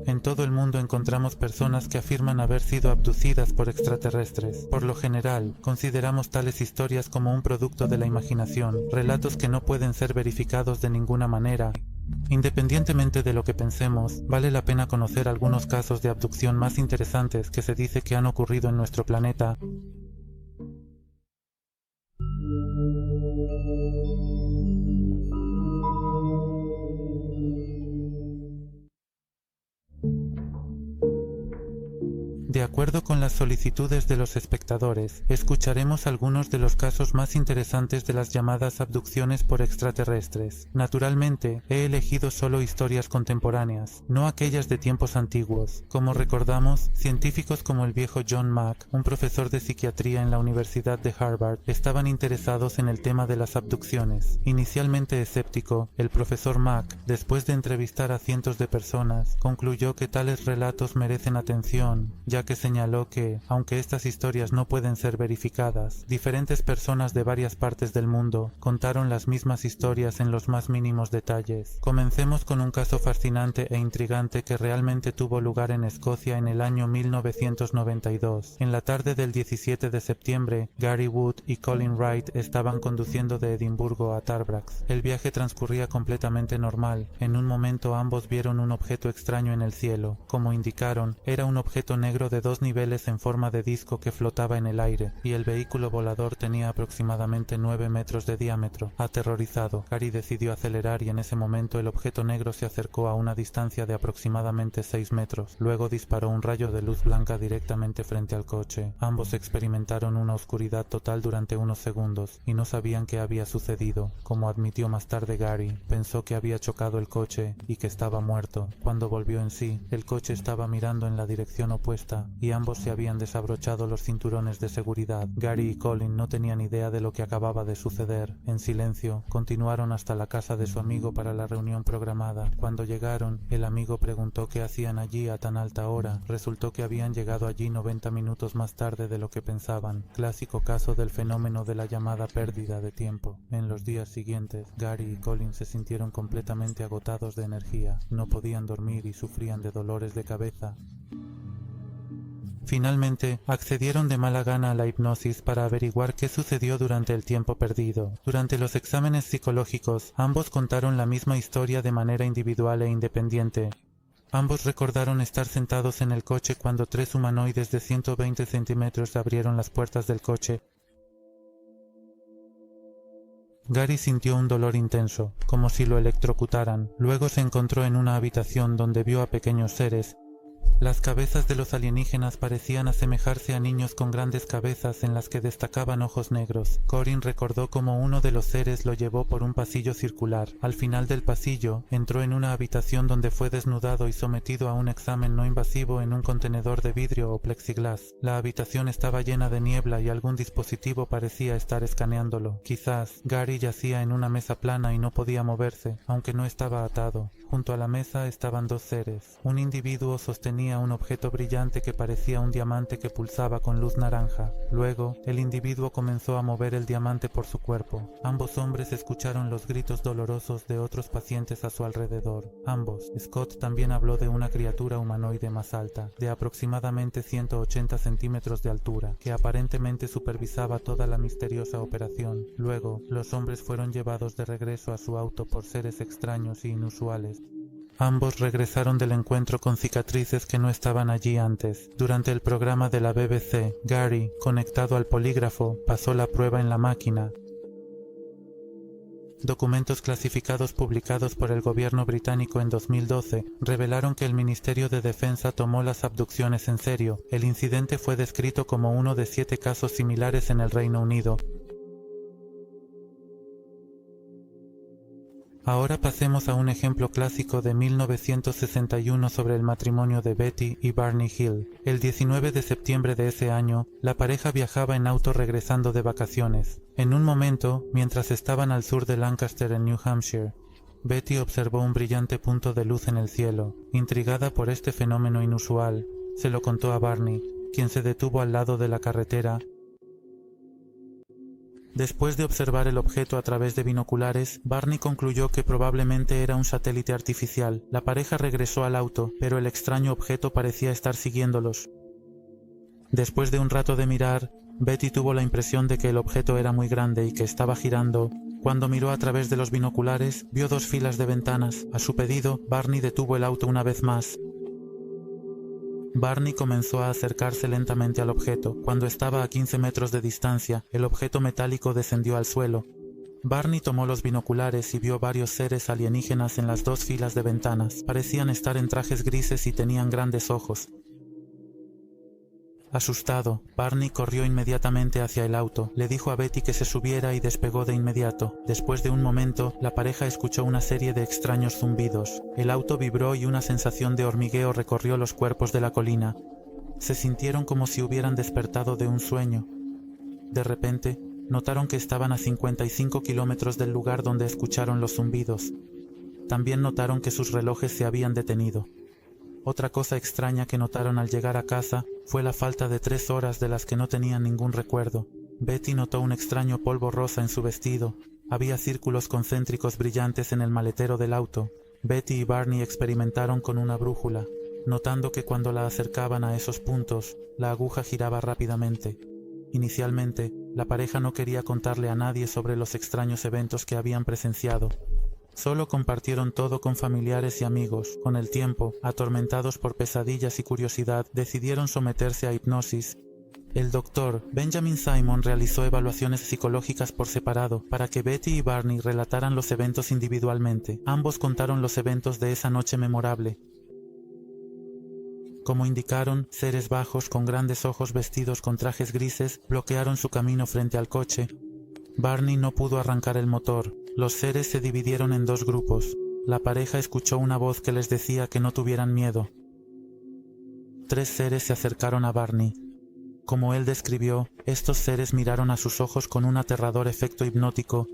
En todo el mundo encontramos personas que afirman haber sido abducidas por extraterrestres. Por lo general, consideramos tales historias como un producto de la imaginación, relatos que no pueden ser verificados de ninguna manera. Independientemente de lo que pensemos, vale la pena conocer algunos casos de abducción más interesantes que se dice que han ocurrido en nuestro planeta. De acuerdo con las solicitudes de los espectadores, escucharemos algunos de los casos más interesantes de las llamadas abducciones por extraterrestres. Naturalmente, he elegido solo historias contemporáneas, no aquellas de tiempos antiguos. Como recordamos, científicos como el viejo John Mack, un profesor de psiquiatría en la Universidad de Harvard, estaban interesados en el tema de las abducciones. Inicialmente escéptico, el profesor Mack, después de entrevistar a cientos de personas, concluyó que tales relatos merecen atención, ya que señaló que, aunque estas historias no pueden ser verificadas, diferentes personas de varias partes del mundo contaron las mismas historias en los más mínimos detalles. Comencemos con un caso fascinante e intrigante que realmente tuvo lugar en Escocia en el año 1992. En la tarde del 17 de septiembre, Gary Wood y Colin Wright estaban conduciendo de Edimburgo a Tarbrax. El viaje transcurría completamente normal. En un momento ambos vieron un objeto extraño en el cielo. Como indicaron, era un objeto negro de 2 niveles en forma de disco que flotaba en el aire, y el vehículo volador tenía aproximadamente 9 metros de diámetro. Aterrorizado, Gary decidió acelerar y en ese momento el objeto negro se acercó a una distancia de aproximadamente 6 metros. Luego disparó un rayo de luz blanca directamente frente al coche. Ambos experimentaron una oscuridad total durante unos segundos y no sabían qué había sucedido. Como admitió más tarde Gary, pensó que había chocado el coche y que estaba muerto. Cuando volvió en sí, el coche estaba mirando en la dirección opuesta y ambos se habían desabrochado los cinturones de seguridad. Gary y Colin no tenían idea de lo que acababa de suceder. En silencio, continuaron hasta la casa de su amigo para la reunión programada. Cuando llegaron, el amigo preguntó qué hacían allí a tan alta hora. Resultó que habían llegado allí 90 minutos más tarde de lo que pensaban. Clásico caso del fenómeno de la llamada pérdida de tiempo. En los días siguientes, Gary y Colin se sintieron completamente agotados de energía. No podían dormir y sufrían de dolores de cabeza. Finalmente, accedieron de mala gana a la hipnosis para averiguar qué sucedió durante el tiempo perdido. Durante los exámenes psicológicos, ambos contaron la misma historia de manera individual e independiente. Ambos recordaron estar sentados en el coche cuando 3 humanoides de 120 centímetros abrieron las puertas del coche. Gary sintió un dolor intenso, como si lo electrocutaran. Luego se encontró en una habitación donde vio a pequeños seres. Las cabezas de los alienígenas parecían asemejarse a niños con grandes cabezas en las que destacaban ojos negros. Corin recordó cómo uno de los seres lo llevó por un pasillo circular. Al final del pasillo, entró en una habitación donde fue desnudado y sometido a un examen no invasivo en un contenedor de vidrio o plexiglas. La habitación estaba llena de niebla y algún dispositivo parecía estar escaneándolo. Quizás Gary yacía en una mesa plana y no podía moverse, aunque no estaba atado. Junto a la mesa estaban 2 seres. Un individuo sostenía un objeto brillante que parecía un diamante que pulsaba con luz naranja. Luego, el individuo comenzó a mover el diamante por su cuerpo. Ambos hombres escucharon los gritos dolorosos de otros pacientes a su alrededor. Ambos. Scott también habló de una criatura humanoide más alta, de aproximadamente 180 centímetros de altura, que aparentemente supervisaba toda la misteriosa operación. Luego, los hombres fueron llevados de regreso a su auto por seres extraños e inusuales. Ambos regresaron del encuentro con cicatrices que no estaban allí antes. Durante el programa de la BBC, Gary, conectado al polígrafo, pasó la prueba en la máquina. Documentos clasificados publicados por el gobierno británico en 2012 revelaron que el Ministerio de Defensa tomó las abducciones en serio. El incidente fue descrito como uno de 7 casos similares en el Reino Unido. Ahora pasemos a un ejemplo clásico de 1961 sobre el matrimonio de Betty y Barney Hill. El 19 de septiembre de ese año, la pareja viajaba en auto regresando de vacaciones. En un momento, mientras estaban al sur de Lancaster en New Hampshire, Betty observó un brillante punto de luz en el cielo. Intrigada por este fenómeno inusual, se lo contó a Barney, quien se detuvo al lado de la carretera. Después de observar el objeto a través de binoculares, Barney concluyó que probablemente era un satélite artificial. La pareja regresó al auto, pero el extraño objeto parecía estar siguiéndolos. Después de un rato de mirar, Betty tuvo la impresión de que el objeto era muy grande y que estaba girando. Cuando miró a través de los binoculares, vio 2 filas de ventanas. A su pedido, Barney detuvo el auto una vez más. Barney comenzó a acercarse lentamente al objeto. Cuando estaba a 15 metros de distancia, el objeto metálico descendió al suelo. Barney tomó los binoculares y vio varios seres alienígenas en las 2 filas de ventanas. Parecían estar en trajes grises y tenían grandes ojos. Asustado, Barney corrió inmediatamente hacia el auto, le dijo a Betty que se subiera y despegó de inmediato. Después de un momento, la pareja escuchó una serie de extraños zumbidos. El auto vibró y una sensación de hormigueo recorrió los cuerpos de la colina. Se sintieron como si hubieran despertado de un sueño. De repente, notaron que estaban a 55 kilómetros del lugar donde escucharon los zumbidos. También notaron que sus relojes se habían detenido. Otra cosa extraña que notaron al llegar a casa fue la falta de 3 horas de las que no tenían ningún recuerdo. Betty notó un extraño polvo rosa en su vestido. Había círculos concéntricos brillantes en el maletero del auto. Betty y Barney experimentaron con una brújula, notando que cuando la acercaban a esos puntos, la aguja giraba rápidamente. Inicialmente, la pareja no quería contarle a nadie sobre los extraños eventos que habían presenciado. Solo compartieron todo con familiares y amigos. Con el tiempo, atormentados por pesadillas y curiosidad, decidieron someterse a hipnosis. El doctor Benjamin Simon realizó evaluaciones psicológicas por separado para que Betty y Barney relataran los eventos individualmente. Ambos contaron los eventos de esa noche memorable. Como indicaron, seres bajos con grandes ojos vestidos con trajes grises bloquearon su camino frente al coche. Barney no pudo arrancar el motor. Los seres se dividieron en 2 grupos. La pareja escuchó una voz que les decía que no tuvieran miedo. 3 seres se acercaron a Barney. Como él describió, estos seres miraron a sus ojos con un aterrador efecto hipnótico.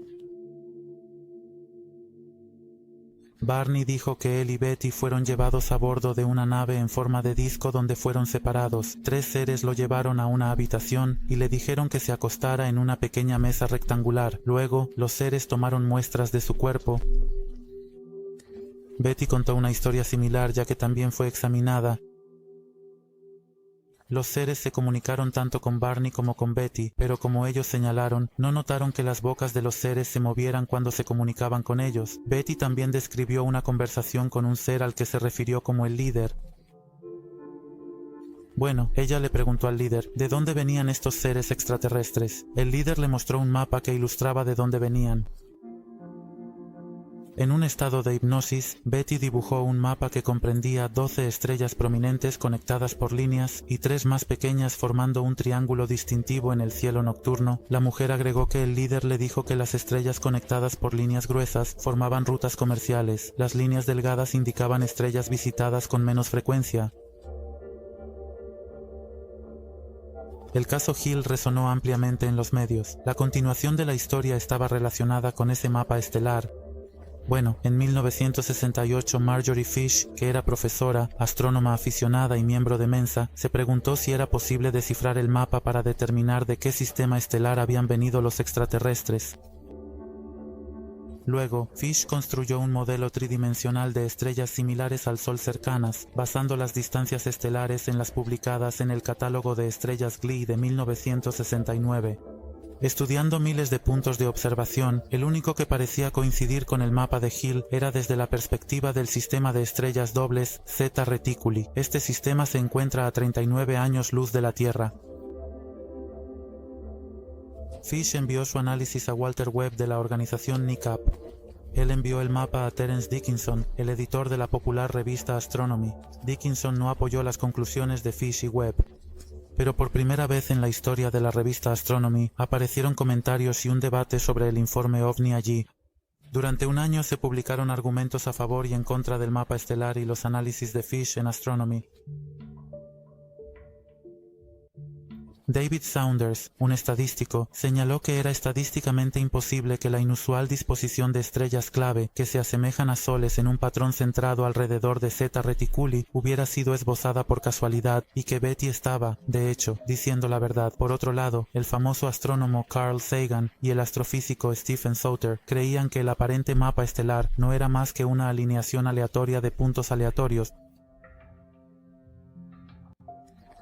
Barney dijo que él y Betty fueron llevados a bordo de una nave en forma de disco donde fueron separados. 3 seres lo llevaron a una habitación y le dijeron que se acostara en una pequeña mesa rectangular. Luego, los seres tomaron muestras de su cuerpo. Betty contó una historia similar ya que también fue examinada. Los seres se comunicaron tanto con Barney como con Betty, pero como ellos señalaron, no notaron que las bocas de los seres se movieran cuando se comunicaban con ellos. Betty también describió una conversación con un ser al que se refirió como el líder. Bueno, ella le preguntó al líder, ¿de dónde venían estos seres extraterrestres? El líder le mostró un mapa que ilustraba de dónde venían. En un estado de hipnosis, Betty dibujó un mapa que comprendía 12 estrellas prominentes conectadas por líneas y 3 más pequeñas formando un triángulo distintivo en el cielo nocturno. La mujer agregó que el líder le dijo que las estrellas conectadas por líneas gruesas formaban rutas comerciales. Las líneas delgadas indicaban estrellas visitadas con menos frecuencia. El caso Hill resonó ampliamente en los medios. La continuación de la historia estaba relacionada con ese mapa estelar. Bueno, en 1968 Marjorie Fish, que era profesora, astrónoma aficionada y miembro de Mensa, se preguntó si era posible descifrar el mapa para determinar de qué sistema estelar habían venido los extraterrestres. Luego, Fish construyó un modelo tridimensional de estrellas similares al Sol cercanas, basando las distancias estelares en las publicadas en el catálogo de estrellas Glee de 1969. Estudiando miles de puntos de observación, el único que parecía coincidir con el mapa de Hill era desde la perspectiva del sistema de estrellas dobles Zeta Reticuli. Este sistema se encuentra a 39 años luz de la Tierra. Fish envió su análisis a Walter Webb de la organización NICAP. Él envió el mapa a Terence Dickinson, el editor de la popular revista Astronomy. Dickinson no apoyó las conclusiones de Fish y Webb. Pero por primera vez en la historia de la revista Astronomy aparecieron comentarios y un debate sobre el informe OVNI allí. Durante un año se publicaron argumentos a favor y en contra del mapa estelar y los análisis de Fish en Astronomy. David Saunders, un estadístico, señaló que era estadísticamente imposible que la inusual disposición de estrellas clave que se asemejan a soles en un patrón centrado alrededor de Zeta Reticuli hubiera sido esbozada por casualidad y que Betty estaba, de hecho, diciendo la verdad. Por otro lado, el famoso astrónomo Carl Sagan y el astrofísico Stephen Sauter creían que el aparente mapa estelar no era más que una alineación aleatoria de puntos aleatorios.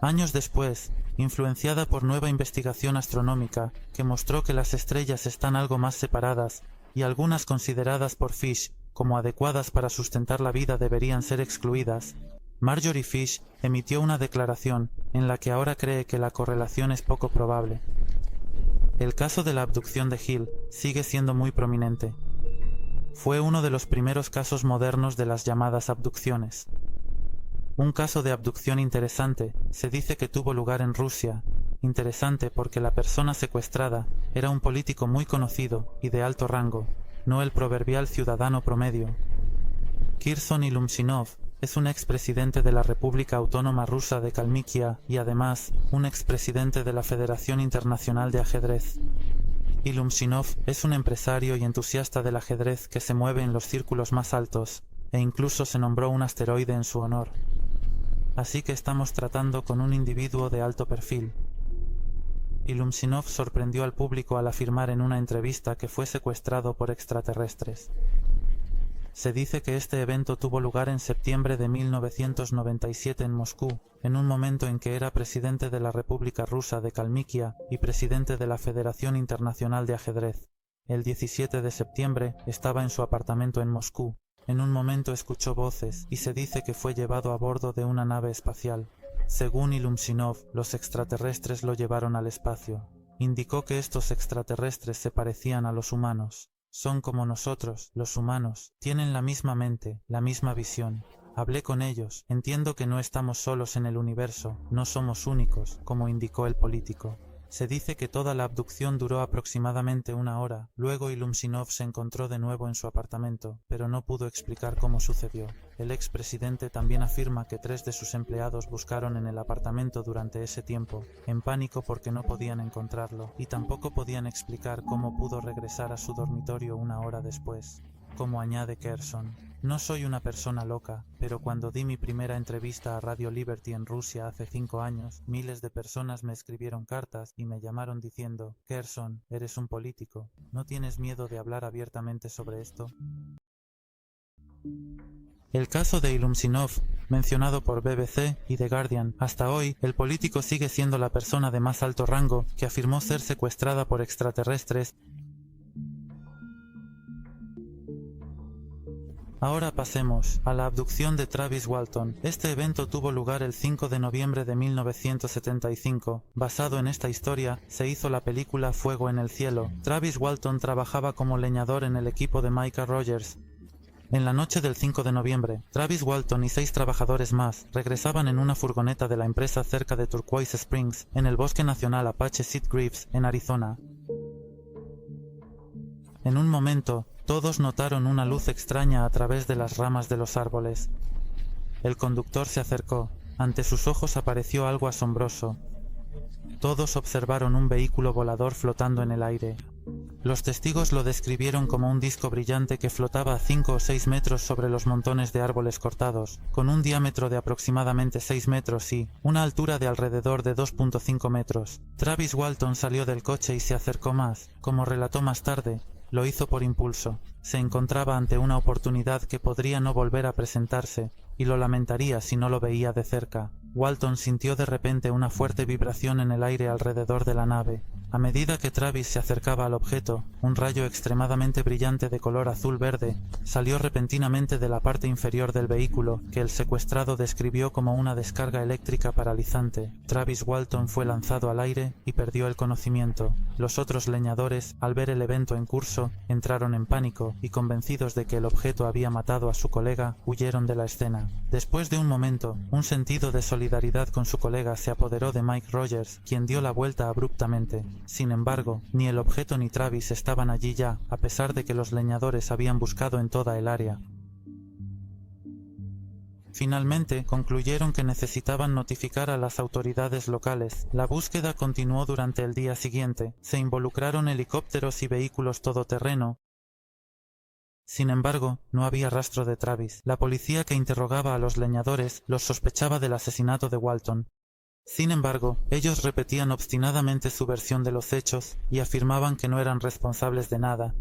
Años después, influenciada por nueva investigación astronómica que mostró que las estrellas están algo más separadas y algunas consideradas por Fish como adecuadas para sustentar la vida deberían ser excluidas, Marjorie Fish emitió una declaración en la que ahora cree que la correlación es poco probable. El caso de la abducción de Hill sigue siendo muy prominente. Fue uno de los primeros casos modernos de las llamadas abducciones. Un caso de abducción interesante se dice que tuvo lugar en Rusia. Interesante porque la persona secuestrada era un político muy conocido y de alto rango, no el proverbial ciudadano promedio. Kirson Ilumshinov es un expresidente de la República Autónoma Rusa de Kalmykia y además un expresidente de la Federación Internacional de Ajedrez. Ilumshinov es un empresario y entusiasta del ajedrez que se mueve en los círculos más altos e incluso se nombró un asteroide en su honor. Así que estamos tratando con un individuo de alto perfil. Ilumshinov sorprendió al público al afirmar en una entrevista que fue secuestrado por extraterrestres. Se dice que este evento tuvo lugar en septiembre de 1997 en Moscú, en un momento en que era presidente de la República Rusa de Kalmykia y presidente de la Federación Internacional de Ajedrez. El 17 de septiembre estaba en su apartamento en Moscú. En un momento escuchó voces y se dice que fue llevado a bordo de una nave espacial. Según Ilumshinov, los extraterrestres lo llevaron al espacio. Indicó que estos extraterrestres se parecían a los humanos. Son como nosotros, los humanos, tienen la misma mente, la misma visión. Hablé con ellos, entiendo que no estamos solos en el universo, no somos únicos, como indicó el político. Se dice que toda la abducción duró aproximadamente 1 hora, luego Ilumshinov se encontró de nuevo en su apartamento, pero no pudo explicar cómo sucedió. El expresidente también afirma que 3 de sus empleados buscaron en el apartamento durante ese tiempo, en pánico porque no podían encontrarlo, y tampoco podían explicar cómo pudo regresar a su dormitorio 1 hora después. Como añade Kerson, no soy una persona loca, pero cuando di mi primera entrevista a Radio Liberty en Rusia hace 5 años, miles de personas me escribieron cartas y me llamaron diciendo, Kerson, eres un político, ¿no tienes miedo de hablar abiertamente sobre esto? El caso de Ilumshinov, mencionado por BBC y The Guardian, hasta hoy el político sigue siendo la persona de más alto rango que afirmó ser secuestrada por extraterrestres. Ahora pasemos a la abducción de Travis Walton. Este evento tuvo lugar el 5 de noviembre de 1975. Basado en esta historia, se hizo la película Fuego en el cielo. Travis Walton trabajaba como leñador en el equipo de Micah Rogers. En la noche del 5 de noviembre, Travis Walton y 6 trabajadores más regresaban en una furgoneta de la empresa cerca de Turquoise Springs, en el Bosque Nacional Apache Sitgreaves, en Arizona. En un momento, todos notaron una luz extraña a través de las ramas de los árboles. El conductor se acercó. Ante sus ojos apareció algo asombroso. Todos observaron un vehículo volador flotando en el aire. Los testigos lo describieron como un disco brillante que flotaba a 5 o 6 metros sobre los montones de árboles cortados, con un diámetro de aproximadamente 6 metros y una altura de alrededor de 2.5 metros. Travis Walton salió del coche y se acercó más. Como relató más tarde, lo hizo por impulso. Se encontraba ante una oportunidad que podría no volver a presentarse, y lo lamentaría si no lo veía de cerca. Walton sintió de repente una fuerte vibración en el aire alrededor de la nave. A medida que Travis se acercaba al objeto, un rayo extremadamente brillante de color azul-verde salió repentinamente de la parte inferior del vehículo, que el secuestrado describió como una descarga eléctrica paralizante. Travis Walton fue lanzado al aire y perdió el conocimiento. Los otros leñadores, al ver el evento en curso, entraron en pánico y, convencidos de que el objeto había matado a su colega, huyeron de la escena. Después de un momento, un sentido de solidaridad con su colega se apoderó de Mike Rogers, quien dio la vuelta abruptamente. Sin embargo, ni el objeto ni Travis estaban allí ya, a pesar de que los leñadores habían buscado en toda el área. Finalmente, concluyeron que necesitaban notificar a las autoridades locales. La búsqueda continuó durante el día siguiente. Se involucraron helicópteros y vehículos todoterreno. Sin embargo, no había rastro de Travis. La policía que interrogaba a los leñadores los sospechaba del asesinato de Walton. Sin embargo, ellos repetían obstinadamente su versión de los hechos y afirmaban que no eran responsables de nada.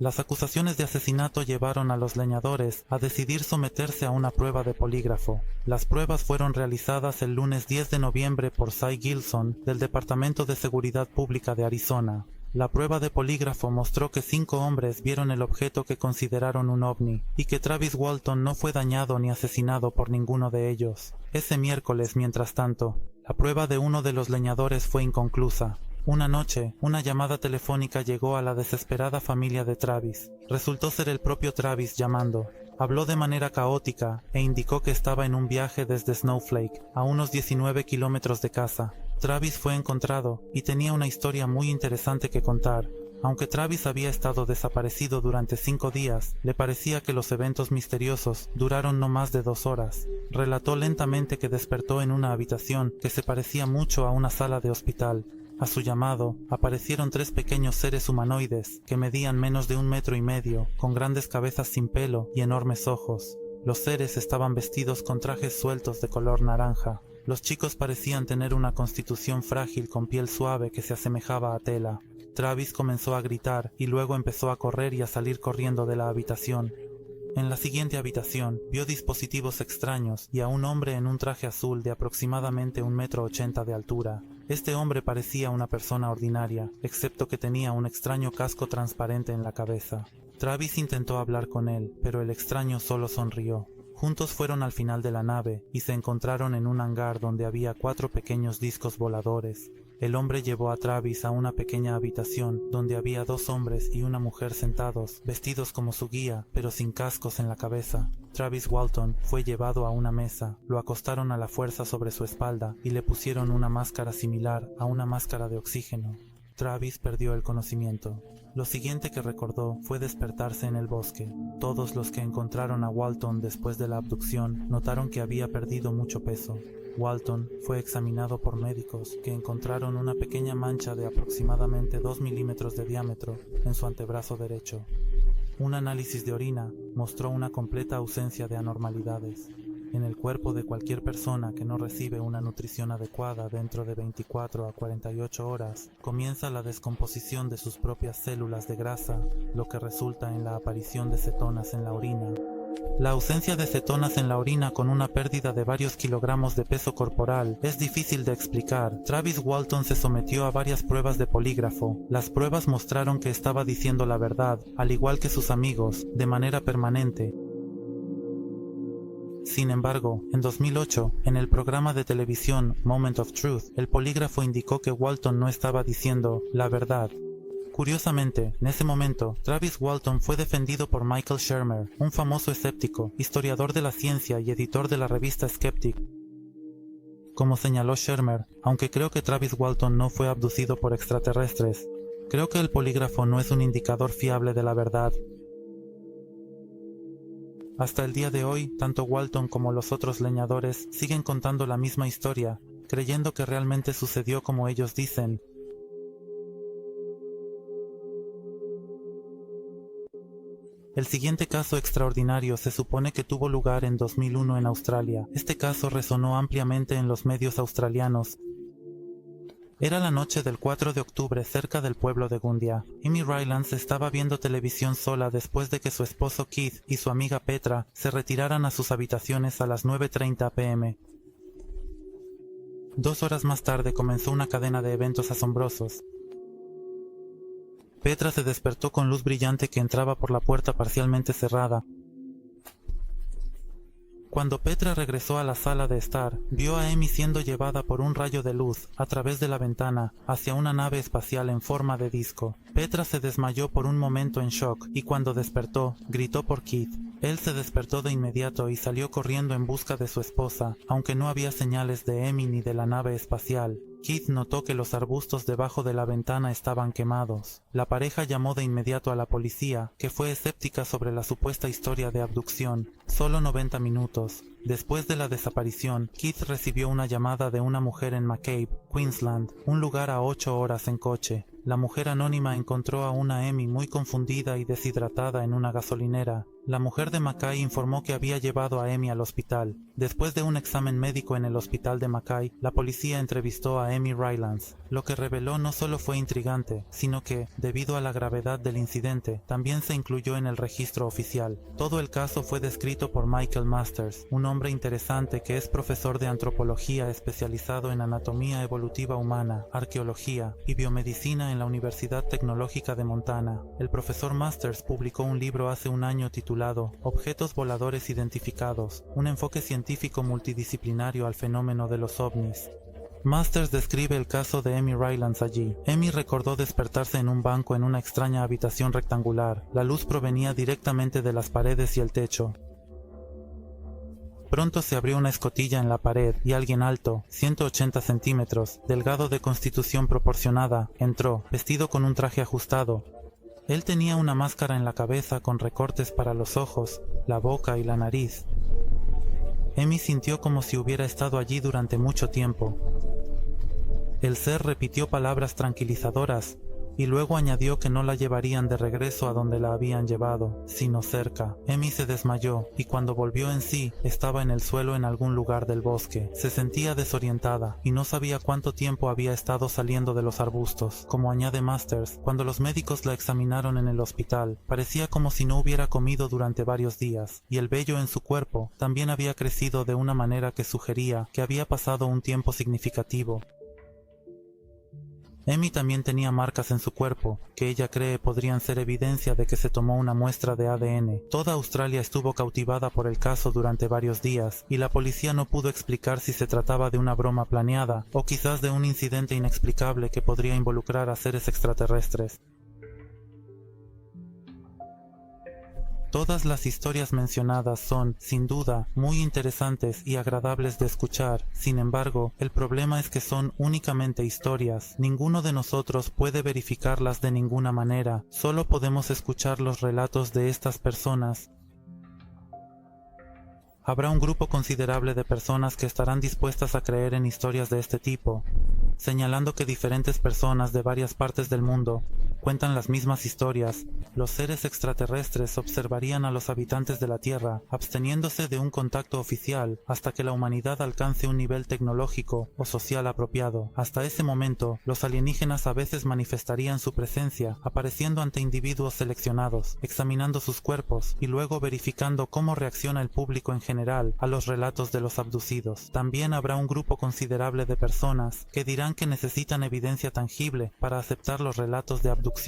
Las acusaciones de asesinato llevaron a los leñadores a decidir someterse a una prueba de polígrafo. Las pruebas fueron realizadas el lunes 10 de noviembre por Cy Gilson del Departamento de Seguridad Pública de Arizona. La prueba de polígrafo mostró que 5 hombres vieron el objeto que consideraron un ovni y que Travis Walton no fue dañado ni asesinado por ninguno de ellos. Ese miércoles, mientras tanto, la prueba de uno de los leñadores fue inconclusa. Una noche, una llamada telefónica llegó a la desesperada familia de Travis. Resultó ser el propio Travis llamando. Habló de manera caótica e indicó que estaba en un viaje desde Snowflake, a unos 19 kilómetros de casa. Travis fue encontrado y tenía una historia muy interesante que contar. Aunque Travis había estado desaparecido durante 5 días, le parecía que los eventos misteriosos duraron no más de 2 horas. Relató lentamente que despertó en una habitación que se parecía mucho a una sala de hospital. A su llamado, aparecieron 3 pequeños seres humanoides que medían menos de 1,5 metros, con grandes cabezas sin pelo y enormes ojos. Los seres estaban vestidos con trajes sueltos de color naranja. Los chicos parecían tener una constitución frágil con piel suave que se asemejaba a tela. Travis comenzó a gritar y luego empezó a correr y a salir corriendo de la habitación. En la siguiente habitación, vio dispositivos extraños y a un hombre en un traje azul de aproximadamente 1,80 metros de altura. Este hombre parecía una persona ordinaria, excepto que tenía un extraño casco transparente en la cabeza. Travis intentó hablar con él, pero el extraño solo sonrió. Juntos fueron al final de la nave y se encontraron en un hangar donde había 4 pequeños discos voladores. El hombre llevó a Travis a una pequeña habitación donde había 2 hombres y una mujer sentados, vestidos como su guía, pero sin cascos en la cabeza. Travis Walton fue llevado a una mesa, lo acostaron a la fuerza sobre su espalda y le pusieron una máscara similar a una máscara de oxígeno. Travis perdió el conocimiento. Lo siguiente que recordó fue despertarse en el bosque. Todos los que encontraron a Walton después de la abducción notaron que había perdido mucho peso. Walton fue examinado por médicos que encontraron una pequeña mancha de aproximadamente 2 milímetros de diámetro en su antebrazo derecho. Un análisis de orina mostró una completa ausencia de anormalidades. En el cuerpo de cualquier persona que no recibe una nutrición adecuada dentro de 24 a 48 horas, comienza la descomposición de sus propias células de grasa, lo que resulta en la aparición de cetonas en la orina. La ausencia de cetonas en la orina con una pérdida de varios kilogramos de peso corporal es difícil de explicar. Travis Walton se sometió a varias pruebas de polígrafo. Las pruebas mostraron que estaba diciendo la verdad, al igual que sus amigos, de manera permanente. Sin embargo, en 2008, en el programa de televisión Moment of Truth, el polígrafo indicó que Walton no estaba diciendo la verdad. Curiosamente, en ese momento, Travis Walton fue defendido por Michael Shermer, un famoso escéptico, historiador de la ciencia y editor de la revista Skeptic. Como señaló Shermer, aunque creo que Travis Walton no fue abducido por extraterrestres, creo que el polígrafo no es un indicador fiable de la verdad. Hasta el día de hoy, tanto Walton como los otros leñadores siguen contando la misma historia, creyendo que realmente sucedió como ellos dicen. El siguiente caso extraordinario se supone que tuvo lugar en 2001 en Australia. Este caso resonó ampliamente en los medios australianos. Era la noche del 4 de octubre cerca del pueblo de Gundia. Amy Rylance estaba viendo televisión sola después de que su esposo Keith y su amiga Petra se retiraran a sus habitaciones a las 9:30 p.m. 2 horas más tarde comenzó una cadena de eventos asombrosos. Petra se despertó con luz brillante que entraba por la puerta parcialmente cerrada. Cuando Petra regresó a la sala de estar, vio a Amy siendo llevada por un rayo de luz a través de la ventana hacia una nave espacial en forma de disco. Petra se desmayó por un momento en shock y cuando despertó, gritó por Keith. Él se despertó de inmediato y salió corriendo en busca de su esposa, aunque no había señales de Amy ni de la nave espacial. Keith notó que los arbustos debajo de la ventana estaban quemados. La pareja llamó de inmediato a la policía, que fue escéptica sobre la supuesta historia de abducción. Solo 90 minutos después de la desaparición, Keith recibió una llamada de una mujer en McCabe, Queensland, un lugar a 8 horas en coche. La mujer anónima encontró a una Amy muy confundida y deshidratada en una gasolinera. La mujer de Mackay informó que había llevado a Amy al hospital. Después de un examen médico en el hospital de Mackay, la policía entrevistó a Amy Rylance. Lo que reveló no solo fue intrigante, sino que, debido a la gravedad del incidente, también se incluyó en el registro oficial. Todo el caso fue descrito por Michael Masters, un hombre interesante que es profesor de antropología especializado en anatomía evolutiva humana, arqueología y biomedicina en la Universidad Tecnológica de Montana. El profesor Masters publicó un libro hace un año titulado Objetos voladores identificados, un enfoque científico multidisciplinario al fenómeno de los ovnis. Masters describe el caso de Amy Rylance allí. Amy recordó despertarse en un banco en una extraña habitación rectangular. La luz provenía directamente de las paredes y el techo. Pronto se abrió una escotilla en la pared y alguien alto, 180 centímetros, delgado de constitución proporcionada, entró, vestido con un traje ajustado. Él tenía una máscara en la cabeza con recortes para los ojos, la boca y la nariz. Amy sintió como si hubiera estado allí durante mucho tiempo. El ser repitió palabras tranquilizadoras y luego añadió que no la llevarían de regreso a donde la habían llevado, sino cerca. Amy se desmayó y cuando volvió en sí, estaba en el suelo en algún lugar del bosque. Se sentía desorientada y no sabía cuánto tiempo había estado saliendo de los arbustos. Como añade Masters, cuando los médicos la examinaron en el hospital, parecía como si no hubiera comido durante varios días, y el vello en su cuerpo también había crecido de una manera que sugería que había pasado un tiempo significativo. Amy también tenía marcas en su cuerpo, que ella cree podrían ser evidencia de que se tomó una muestra de ADN. Toda Australia estuvo cautivada por el caso durante varios días, y la policía no pudo explicar si se trataba de una broma planeada, o quizás de un incidente inexplicable que podría involucrar a seres extraterrestres. Todas las historias mencionadas son, sin duda, muy interesantes y agradables de escuchar. Sin embargo, el problema es que son únicamente historias. Ninguno de nosotros puede verificarlas de ninguna manera. Solo podemos escuchar los relatos de estas personas. Habrá un grupo considerable de personas que estarán dispuestas a creer en historias de este tipo, señalando que diferentes personas de varias partes del mundo cuentan las mismas historias. Los seres extraterrestres observarían a los habitantes de la Tierra, absteniéndose de un contacto oficial hasta que la humanidad alcance un nivel tecnológico o social apropiado. Hasta ese momento, los alienígenas a veces manifestarían su presencia, apareciendo ante individuos seleccionados, examinando sus cuerpos y luego verificando cómo reacciona el público en general a los relatos de los abducidos. También habrá un grupo considerable de personas que dirán que necesitan evidencia tangible para aceptar los relatos de abducciones.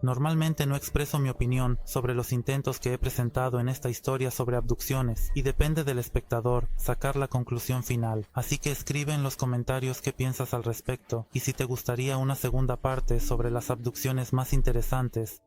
Normalmente no expreso mi opinión sobre los intentos que he presentado en esta historia sobre abducciones, y depende del espectador sacar la conclusión final. Así que escribe en los comentarios qué piensas al respecto, y si te gustaría una segunda parte sobre las abducciones más interesantes.